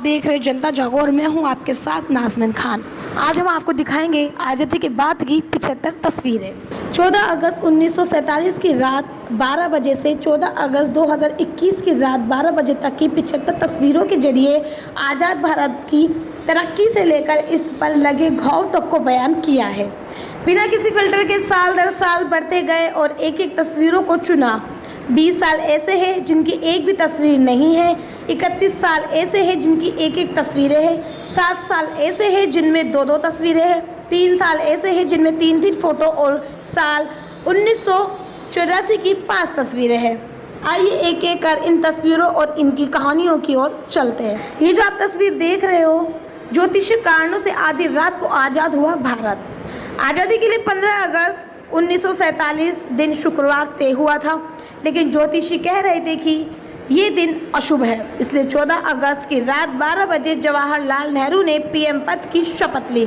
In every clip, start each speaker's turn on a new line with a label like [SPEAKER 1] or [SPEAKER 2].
[SPEAKER 1] देख रहे जनता जागो और मैं हूं आपके साथ नाज़मीन खान। आज हम आपको दिखाएंगे आज़ादी के बाद की 75 तस्वीरें। 14 अगस्त 1947 की रात 12 बजे से 14 अगस्त 2021 की रात 12 बजे तक की 75 तस्वीरों के जरिए आज़ाद भारत की तरक्की से लेकर इस पर लगे घाव तक को बयान किया है। बिना किसी फिल्टर के साल दर साल बढ़ते गए और एक एक तस्वीरों को चुना। 20 साल ऐसे हैं जिनकी एक भी तस्वीर नहीं है, 31 साल ऐसे हैं जिनकी एक एक तस्वीरें हैं, 7 साल ऐसे हैं जिनमें 2-2 तस्वीरें हैं, 3 साल ऐसे हैं जिनमें 3-3 फोटो और साल 1984 की 5 तस्वीरें हैं। आइए एक एक कर इन तस्वीरों और इनकी कहानियों की ओर चलते हैं। ये जो आप तस्वीर देख रहे हो, ज्योतिषीय कारणों से आधी रात को आज़ाद हुआ भारत। आज़ादी के लिए 15 अगस्त 1947 दिन शुक्रवार तय हुआ था, लेकिन ज्योतिषी कह रहे थे कि ये दिन अशुभ है, इसलिए 14 अगस्त की रात 12 बजे जवाहरलाल नेहरू ने पीएम पद की शपथ ली।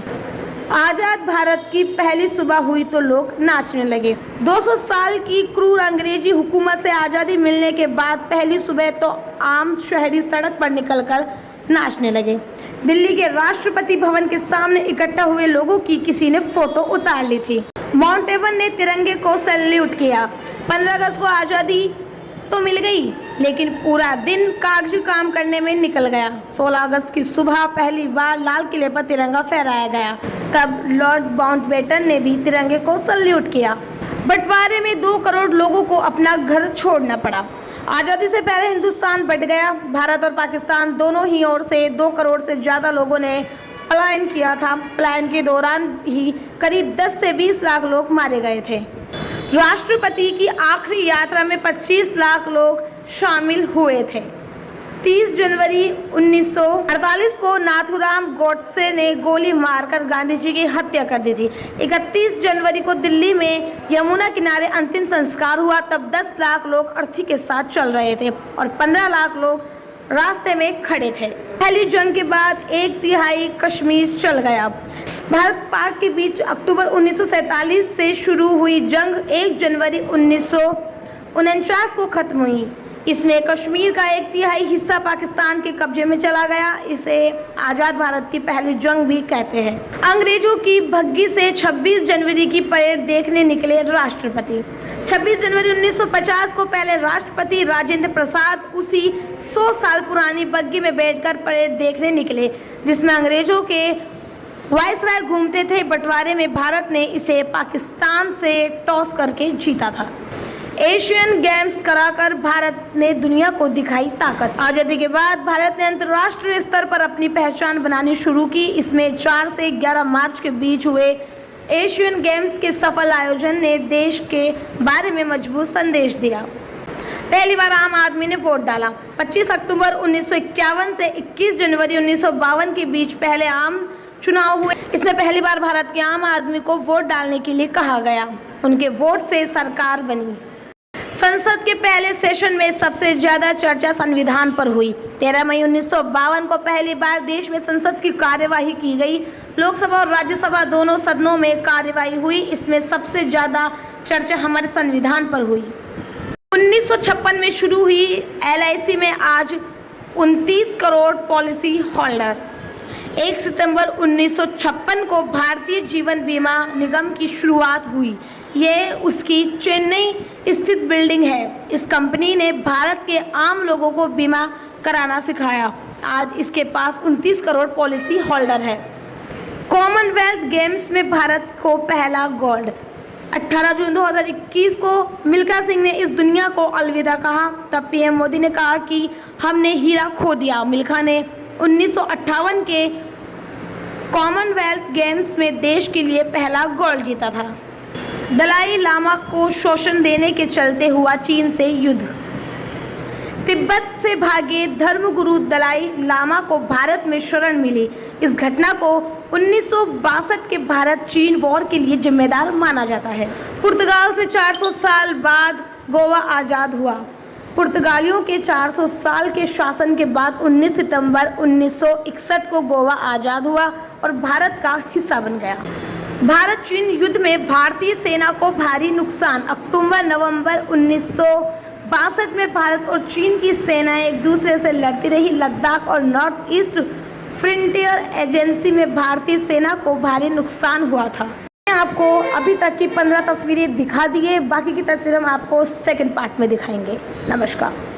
[SPEAKER 1] आज़ाद भारत की पहली सुबह हुई तो लोग नाचने लगे। 200 साल की क्रूर अंग्रेजी हुकूमत से आज़ादी मिलने के बाद पहली सुबह तो आम शहरी सड़क पर निकलकर नाचने लगे। दिल्ली के राष्ट्रपति भवन के सामने इकट्ठा हुए लोगों की किसी ने फोटो उतार ली थी। माउंट एवन ने तिरंगे को सैल्यूट किया। 15 अगस्त को आज़ादी तो मिल गई, लेकिन पूरा दिन कागजी काम करने में निकल गया। 16 अगस्त की सुबह पहली बार लाल किले पर तिरंगा फहराया गया। तब लॉर्ड माउंटबेटन ने भी तिरंगे को सैल्यूट किया। बंटवारे में 2 करोड़ लोगों को अपना घर छोड़ना पड़ा। आज़ादी से पहले हिंदुस्तान बंट गया। भारत और पाकिस्तान दोनों ही ओर से 2 करोड़ से ज़्यादा लोगों ने पलायन किया था। पलायन के दौरान ही करीब 10 से 20 लाख लोग मारे गए थे। राष्ट्रपति की आखिरी यात्रा में 25 लाख लोग शामिल हुए थे। 30 जनवरी 1948 को नाथूराम गोडसे ने गोली मारकर गांधी जी की हत्या कर दी थी। 31 जनवरी को दिल्ली में यमुना किनारे अंतिम संस्कार हुआ। तब 10 लाख लोग अर्थी के साथ चल रहे थे और 15 लाख लोग रास्ते में खड़े थे। पहली जंग के बाद 1/3 कश्मीर चल गया। भारत पाक के बीच अक्टूबर 1947 से शुरू हुई जंग 1 जनवरी 1949 को खत्म हुई। इसमें कश्मीर का 1/3 हिस्सा पाकिस्तान के कब्जे में चला गया। इसे आज़ाद भारत की पहली जंग भी कहते हैं। अंग्रेजों की भग्गी से 26 जनवरी की परेड देखने निकले राष्ट्रपति। 26 जनवरी 1950 को पहले राष्ट्रपति राजेंद्र प्रसाद उसी 100 साल पुरानी बग्गी में बैठकर परेड देखने निकले, जिसमें अंग्रेजों के वायसराय घूमते थे। बंटवारे में भारत ने इसे पाकिस्तान से टॉस करके जीता था। एशियन गेम्स कराकर भारत ने दुनिया को दिखाई ताकत। आज़ादी के बाद भारत ने अंतर्राष्ट्रीय स्तर पर अपनी पहचान बनानी शुरू की। इसमें 4 से 11 मार्च के बीच हुए एशियन गेम्स के सफल आयोजन ने देश के बारे में मजबूत संदेश दिया। पहली बार आम आदमी ने वोट डाला। 25 अक्टूबर 1951 से 21 जनवरी 1952 के बीच पहले आम चुनाव हुए। इसमें पहली बार भारत के आम आदमी को वोट डालने के लिए कहा गया। उनके वोट से सरकार बनी। संसद के पहले सेशन में सबसे ज्यादा चर्चा संविधान पर हुई। 13 मई 1952 को पहली बार देश में संसद की कार्यवाही की गई। लोकसभा और राज्यसभा दोनों सदनों में कार्यवाही हुई। इसमें सबसे ज्यादा चर्चा हमारे संविधान पर हुई। 1956 में शुरू हुई LIC में आज 29 करोड़ पॉलिसी होल्डर। 1 सितंबर 1956 को भारतीय जीवन बीमा निगम की शुरुआत हुई। ये उसकी चेन्नई स्थित बिल्डिंग है। इस कंपनी ने भारत के आम लोगों को बीमा कराना सिखाया। आज इसके पास 29 करोड़ पॉलिसी होल्डर है। कॉमनवेल्थ गेम्स में भारत को पहला गोल्ड। 18 जून 2021 को मिल्खा सिंह ने इस दुनिया को अलविदा कहा। तब PM मोदी ने कहा कि हमने हीरा खो दिया। मिल्खा ने 1958 के कॉमनवेल्थ गेम्स में देश के लिए पहला गोल्ड जीता था। दलाई लामा को शोषण देने के चलते हुआ चीन से युद्ध। तिब्बत से भागे धर्मगुरु दलाई लामा को भारत में शरण मिली। इस घटना को 1962 के भारत चीन वॉर के लिए जिम्मेदार माना जाता है। पुर्तगाल से 400 साल बाद गोवा आज़ाद हुआ। पुर्तगालियों के 400 साल के शासन के बाद 19 सितंबर 1961 को गोवा आज़ाद हुआ और भारत का हिस्सा बन गया। भारत चीन युद्ध में भारतीय सेना को भारी नुकसान। अक्टूबर नवंबर 1962 में भारत और चीन की सेनाएं एक दूसरे से लड़ती रही। लद्दाख और नॉर्थ ईस्ट फ्रंटियर एजेंसी में भारतीय सेना को भारी नुकसान हुआ था। मैंने आपको अभी तक की 15 तस्वीरें दिखा दी है, बाकी की तस्वीरें हम आपको सेकंड पार्ट में दिखाएंगे। नमस्कार।